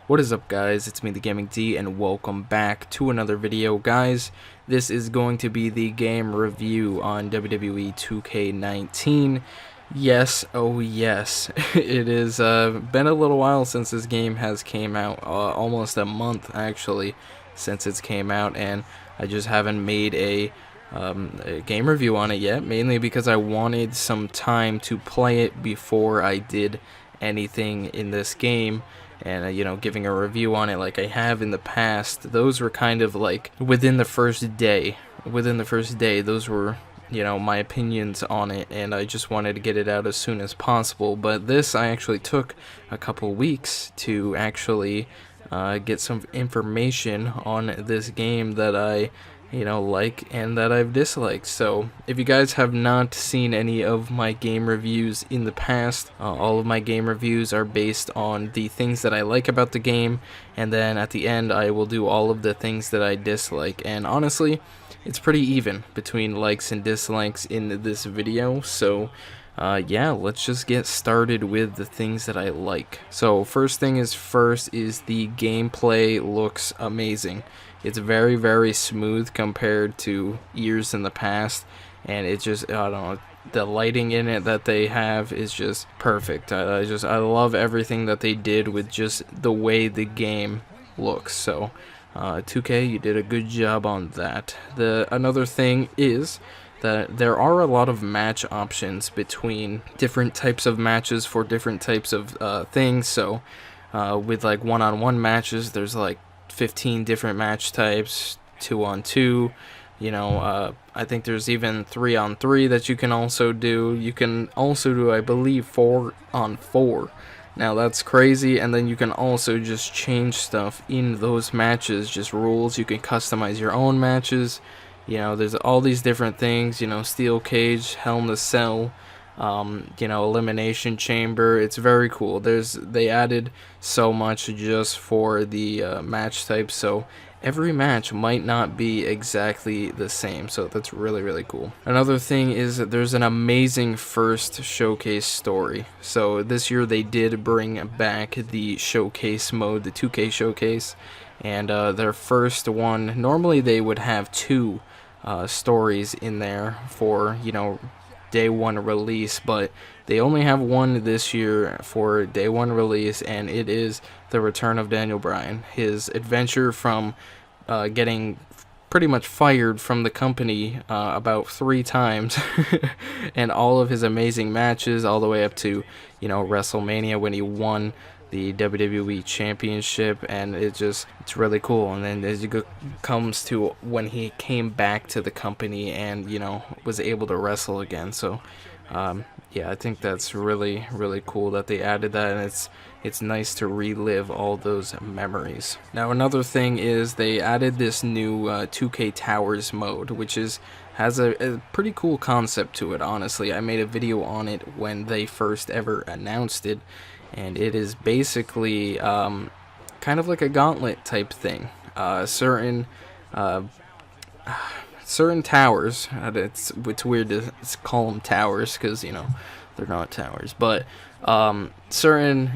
What is up, guys? It's me, TheGamingD, and welcome back to another video. Guys, this is going to be the game review on WWE 2K19. Yes, oh yes, it has been a little while since this game has came out, almost a month actually since it's came out, and I just haven't made a game review on it yet, mainly because I wanted some time to play it before I did anything in this game. And you know, giving a review on it like I have in the past, those were kind of like within the first day. Those were, you know, my opinions on it, and I just wanted to get it out as soon as possible. But this, I actually took a couple weeks to actually get some information on this game that I, you know, like and that I've disliked. So if you guys have not seen any of my game reviews in the past, all of my game reviews are based on the things that I like about the game, and then at the end I will do all of the things that I dislike. And honestly, it's pretty even between likes and dislikes in this video. So yeah, let's just get started with the things that I like. So first thing is first is the gameplay looks amazing. It's very, very smooth compared to years in the past, and it just, I don't know, the lighting in it that they have is just perfect. I love everything that they did with just the way the game looks. So 2K, you did a good job on that. Another thing is that there are a lot of match options between different types of matches for different types of things. So with like one-on-one matches, there's like 15 different match types, 2-on-2, you know, I think there's even 3-on-3 that you can also do. You can also do, I believe, 4-on-4. Now that's crazy. And then you can also just change stuff in those matches, just rules. You can customize your own matches. You know, there's all these different things, you know, steel cage, hell in the cell, you know, elimination chamber. It's very cool. They added so much just for the match type, so every match might not be exactly the same, so that's really, really cool. Another thing is that there's an amazing first showcase story. So this year they did bring back the showcase mode, the 2K showcase, and their first one, normally they would have two stories in there for, you know, day one release, but they only have one this year for day one release, and it is the return of Daniel Bryan, his adventure from getting pretty much fired from the company about 3 times and all of his amazing matches all the way up to, you know, WrestleMania when he won the WWE Championship, and it's really cool. And then as you comes to when he came back to the company and, you know, was able to wrestle again. So yeah, I think that's really, really cool that they added that, and it's nice to relive all those memories. Now another thing is they added this new 2K Towers mode, which has a pretty cool concept to it. Honestly, I made a video on it when they first ever announced it, and it is basically kind of like a gauntlet type thing. Certain towers, it's weird to call them towers because, you know, they're not towers, but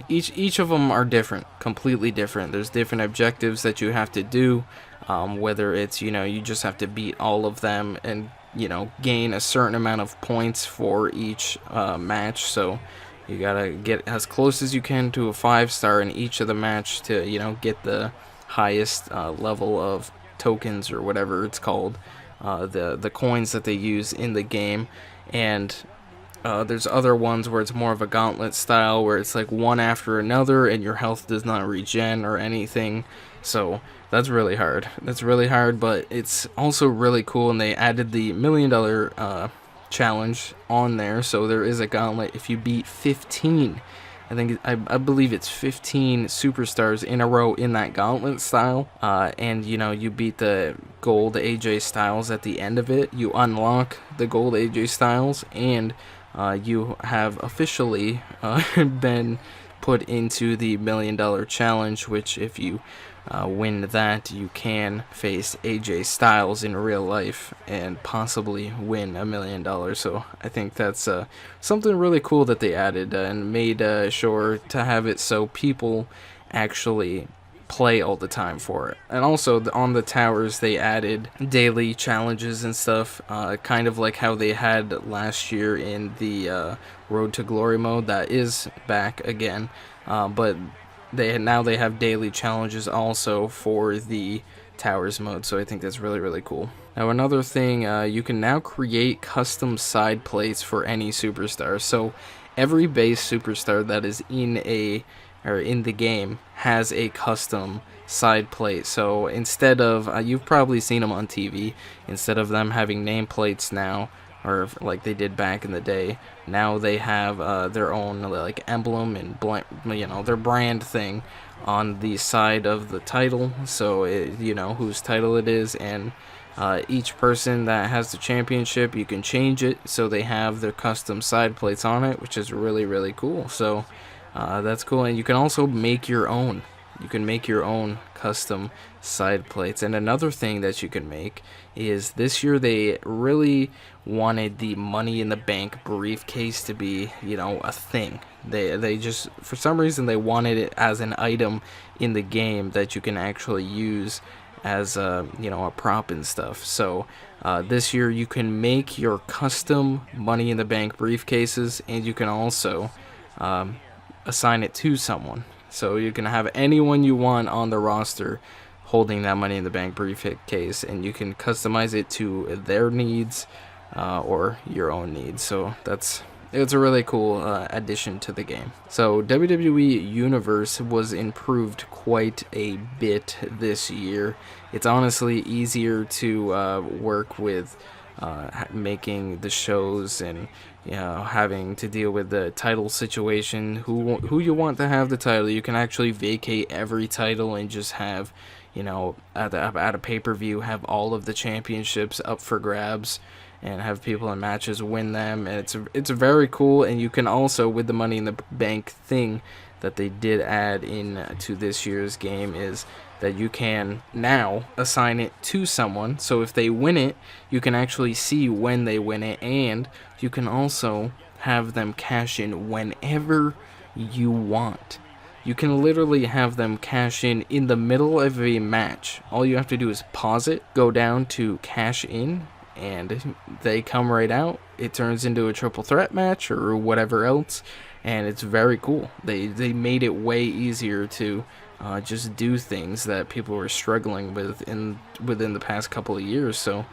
each of them are different, completely different. There's different objectives that you have to do, whether it's, you know, you just have to beat all of them and, you know, gain a certain amount of points for each match. So you gotta get as close as you can to a 5-star in each of the match to, you know, get the highest level of tokens or whatever it's called, the coins that they use in the game. And there's other ones where it's more of a gauntlet style, where it's like one after another and your health does not regen or anything. So that's really hard. But it's also really cool, and they added the $1 million challenge on there. So there is a gauntlet if you beat 15, I believe it's 15 superstars in a row in that gauntlet style, and, you know, you beat the gold AJ Styles at the end of it. You unlock the gold AJ Styles, and you have officially been put into the $1 million challenge, which if you win that, you can face AJ Styles in real life and possibly win $1 million. So I think that's something really cool that they added and made sure to have it so people actually play all the time for it. And also on the towers they added daily challenges and stuff, kind of like how they had last year in the Road to Glory mode. That is back again, but they have daily challenges also for the towers mode, so I think that's really cool. Now another thing, you can now create custom side plates for any superstar. So every base superstar that is in the game has a custom side plate. So instead of you've probably seen them on TV, instead of them having nameplates now, or like they did back in the day, now they have their own like emblem and their brand thing on the side of the title, so whose title it is. And each person that has the championship, you can change it so they have their custom side plates on it, which is really cool. So that's cool. And you can also make your own. You can make your own custom side plates. And another thing that you can make is, this year they really wanted the Money in the Bank briefcase to be, a thing. They just, for some reason, they wanted it as an item in the game that you can actually use as a prop and stuff. So this year you can make your custom Money in the Bank briefcases, and you can also assign it to someone. So you can have anyone you want on the roster holding that Money in the Bank briefcase, and you can customize it to their needs or your own needs. So it's a really cool addition to the game. So WWE Universe was improved quite a bit this year. It's honestly easier to work with making the shows, and having to deal with the title situation, who you want to have the title. You can actually vacate every title and just have, at a pay-per-view, have all of the championships up for grabs, and have people in matches win them. And it's very cool. And you can also, with the Money in the Bank thing that they did add in to this year's game, is that you can now assign it to someone. So if they win it, you can actually see when they win it, and you can also have them cash in whenever you want. You can literally have them cash in the middle of a match. All you have to do is pause it, go down to cash in, and they come right out. It turns into a triple threat match or whatever else, and it's very cool. They made it way easier to just do things that people were struggling with within the past couple of years. So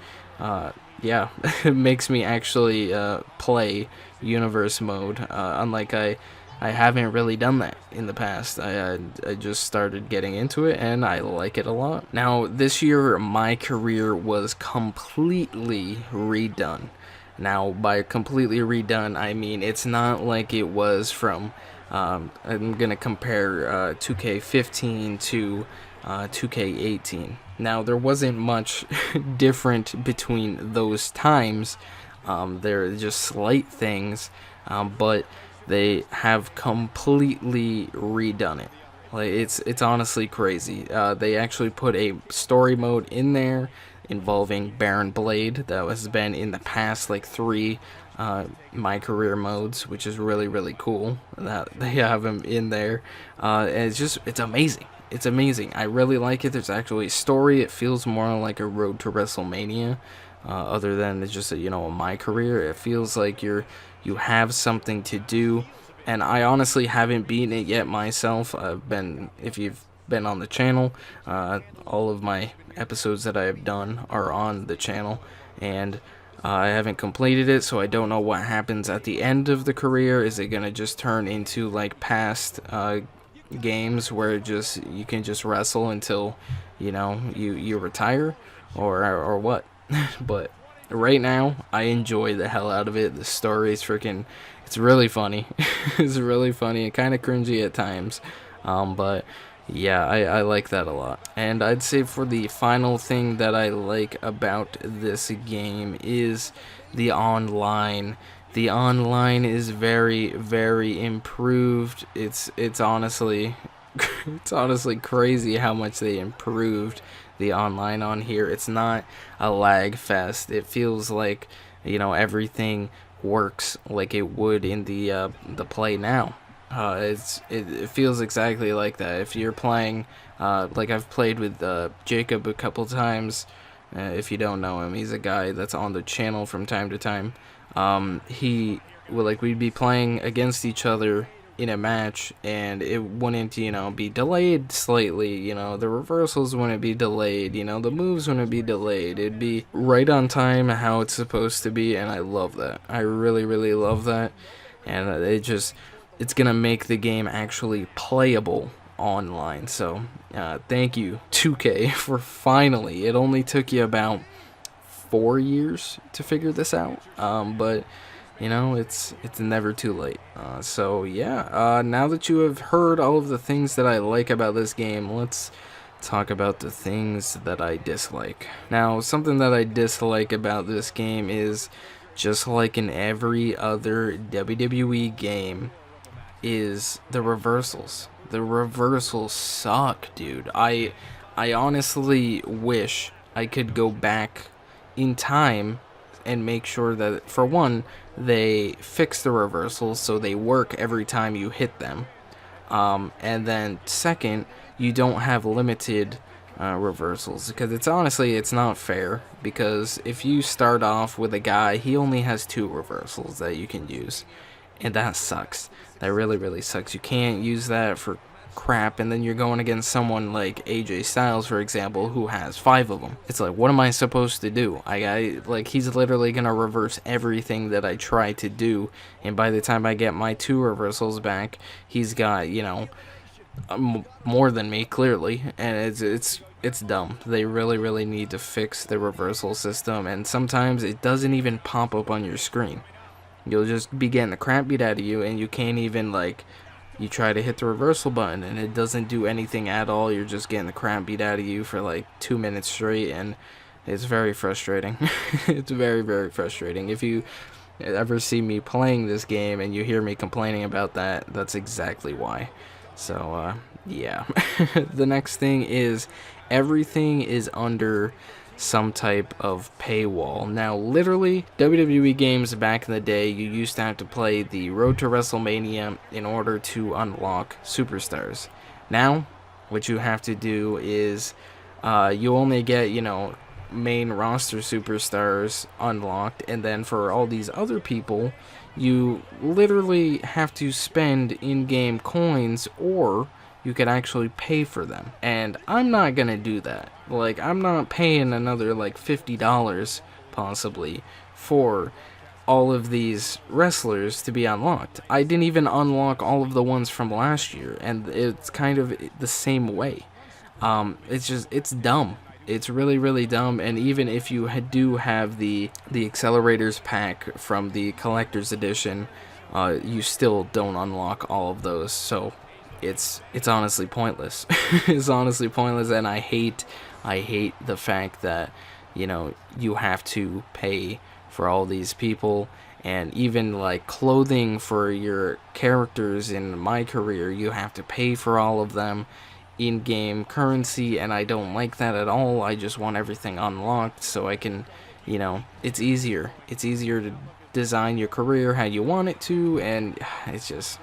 yeah, it makes me actually play universe mode, unlike I haven't really done that in the past. I just started getting into it, and I like it a lot. Now, this year, my career was completely redone. Now, by completely redone, I mean it's not like it was from, I'm going to compare 2K15 to 2K18. Now, there wasn't much different between those times. There are just slight things, but they have completely redone it. Like, it's honestly crazy. They actually put a story mode in there involving Baron Blade that has been in the past like 3 My Career modes, which is really cool that they have him in there. And it's amazing. It's amazing. I really like it. There's actually a story. It feels more like a Road to WrestleMania, other than it's just a My Career. It feels like you have something to do. And I honestly haven't beaten it yet myself. If you've been on the channel, all of my episodes that I have done are on the channel, and I haven't completed it, so I don't know what happens at the end of the career. Is it gonna just turn into like past games where you can just wrestle until you retire, or what? But right now, I enjoy the hell out of it. The story is it's really funny. It's really funny and kind of cringy at times, but yeah, I like that a lot. And I'd say for the final thing that I like about this game is the online. The online is very improved. It's honestly it's honestly crazy how much they improved the online on here. It's not a lag fest. It feels like everything works like it would in the play now. It feels exactly like that. If you're playing, like I've played with Jacob a couple times. If you don't know him, he's a guy that's on the channel from time to time. He well, like we'd be playing against each other in a match, and it wouldn't, be delayed slightly. The reversals wouldn't be delayed. The moves wouldn't be delayed. It'd be right on time how it's supposed to be, and I love that. I really, really love that, and it's gonna make the game actually playable online. So thank you 2K for finally, it only took you about 4 years to figure this out, but it's never too late. So yeah, now that you have heard all of the things that I like about this game, let's talk about the things that I dislike. Now, something that I dislike about this game is, just like in every other WWE game, is the reversals. The reversals suck, dude. I honestly wish I could go back in time and make sure that, for one, they fix the reversals so they work every time you hit them. And then second, you don't have limited reversals, because it's not fair, because if you start off with a guy, he only has 2 reversals that you can use, and that sucks. That really, really sucks. You can't use that for crap, and then you're going against someone like AJ Styles, for example, who has 5 of them. It's like, what am I supposed to do? Like, he's literally gonna reverse everything that I try to do, and by the time I get my 2 reversals back, he's got, more than me, clearly, and it's dumb. They really, really need to fix the reversal system, and sometimes it doesn't even pop up on your screen. You'll just be getting the crap beat out of you, and you can't even, you try to hit the reversal button, and it doesn't do anything at all. You're just getting the crap beat out of you for 2 minutes straight, and it's very frustrating. It's very, very frustrating. If you ever see me playing this game and you hear me complaining about that, that's exactly why. So, yeah. The next thing is, everything is under some type of paywall. Now, literally, WWE games back in the day, you used to have to play the Road to WrestleMania in order to unlock superstars. Now, what you have to do is, you only get, main roster superstars unlocked, and then for all these other people, you literally have to spend in-game coins, or you could actually pay for them. And I'm not gonna do that. I'm not paying another $50 possibly for all of these wrestlers to be unlocked. I didn't even unlock all of the ones from last year, and it's kind of the same way. It's dumb. It's really, really dumb. And even if you do have the accelerators pack from the collector's edition, you still don't unlock all of those. So it's honestly pointless. It's honestly pointless, and I hate the fact that you have to pay for all these people, and even clothing for your characters in my career, you have to pay for all of them in-game currency, and I don't like that at all. I just want everything unlocked so I can, it's easier to design your career how you want it to, and it's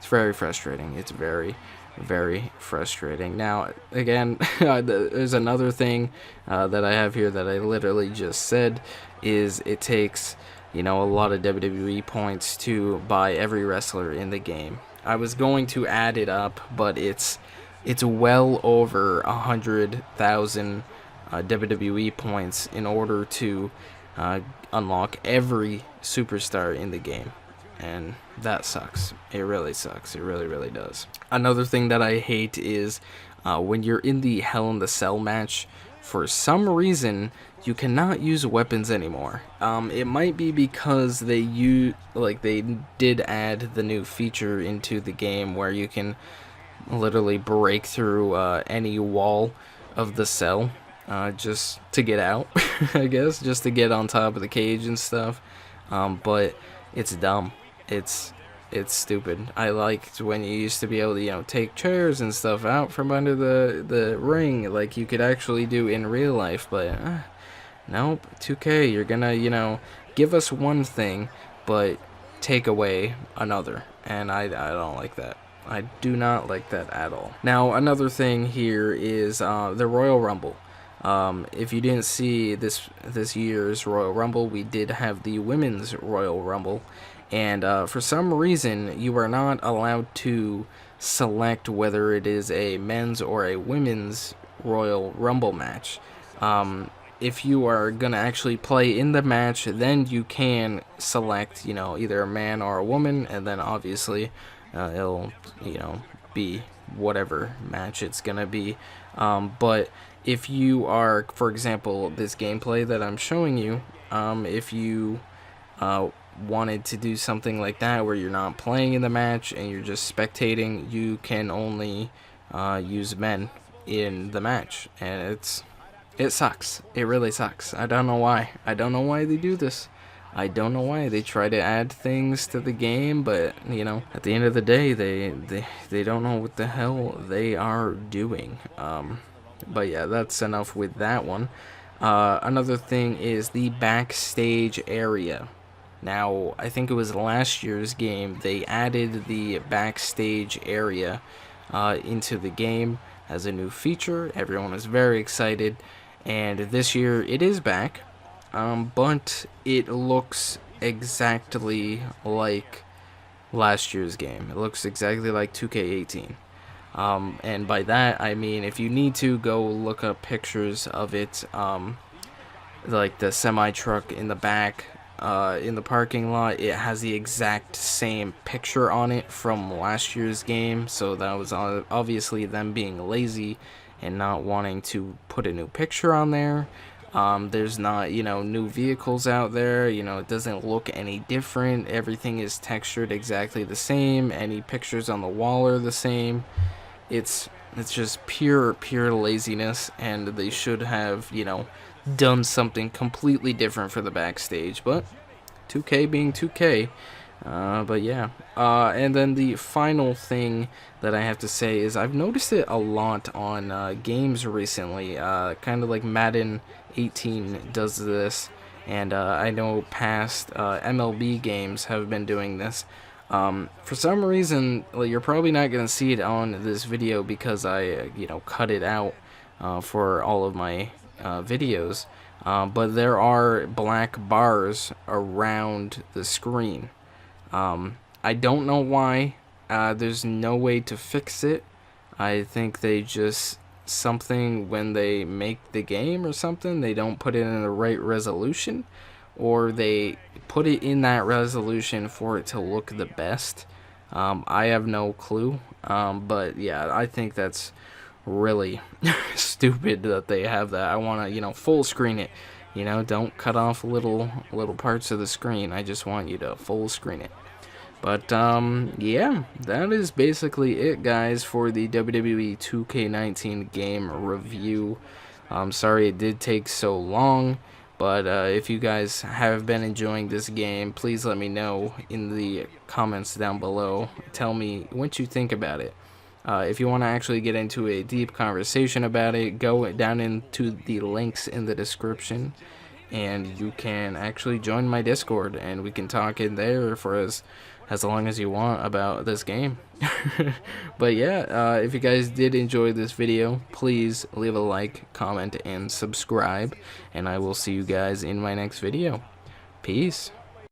very frustrating. It's very, very frustrating. Now, again, there's another thing that I have here that I literally just said, is it takes, a lot of WWE points to buy every wrestler in the game. I was going to add it up, but it's well over 100,000 WWE points in order to unlock every superstar in the game. And that sucks. It really sucks. It really, really does. Another thing that I hate is when you're in the Hell in the Cell match, for some reason you cannot use weapons anymore. It might be because they did add the new feature into the game where you can literally break through any wall of the cell just to get out. I guess just to get on top of the cage and stuff. But it's dumb. It's stupid. I liked when you used to be able to, take chairs and stuff out from under the ring like you could actually do in real life, but nope. 2K, you're gonna, give us one thing, but take away another. and I don't like that. I do not like that at all. Now, another thing here is the Royal Rumble. If you didn't see this year's Royal Rumble, we did have the Women's Royal Rumble, and for some reason, you are not allowed to select whether it is a men's or a women's Royal Rumble match. If you are gonna actually play in the match, then you can select, either a man or a woman, and then obviously it'll, be whatever match it's gonna be. But if you are, for example, this gameplay that I'm showing you, if you wanted to do something like that where you're not playing in the match and you're just spectating, you can only use men in the match, and it sucks. It really sucks. I don't know why. I don't know why they do this. I don't know why they try to add things to the game, but at the end of the day, they don't know what the hell they are doing. But yeah, that's enough with that one. Another thing is the backstage area. Now, I think it was last year's game, they added the backstage area into the game as a new feature. Everyone is very excited, and this year it is back, but it looks exactly like last year's game. It looks exactly like 2K18. And by that, I mean, if you need to, go look up pictures of it, like the semi-truck in the back, in the parking lot. It has the exact same picture on it from last year's game, so that was obviously them being lazy and not wanting to put a new picture on there. There's not, new vehicles out there. It doesn't look any different. Everything is textured exactly the same. Any pictures on the wall are the same. It's just pure laziness, and they should have, done something completely different for the backstage, but 2K being 2K. But yeah, and then the final thing that I have to say is I've noticed it a lot on games recently, kind of like Madden 18 does this, and I know past MLB games have been doing this. For some reason, you're probably not going to see it on this video because I, cut it out for all of my videos, but there are black bars around the screen. I don't know why. There's no way to fix it. I think they just something when they make the game or something, they don't put it in the right resolution, or they put it in that resolution for it to look the best. I have no clue, but yeah, I think that's really stupid that they have that. I want to, full screen it. Don't cut off little parts of the screen. I just want you to full screen it. But yeah, that is basically it, guys, for the WWE 2K19 game review. I'm sorry it did take so long, but if you guys have been enjoying this game, please let me know in the comments down below. Tell me what you think about it. If you want to actually get into a deep conversation about it, go down into the links in the description, and you can actually join my Discord, and we can talk in there for as long as you want about this game. But yeah, if you guys did enjoy this video, please leave a like, comment, and subscribe, and I will see you guys in my next video. Peace.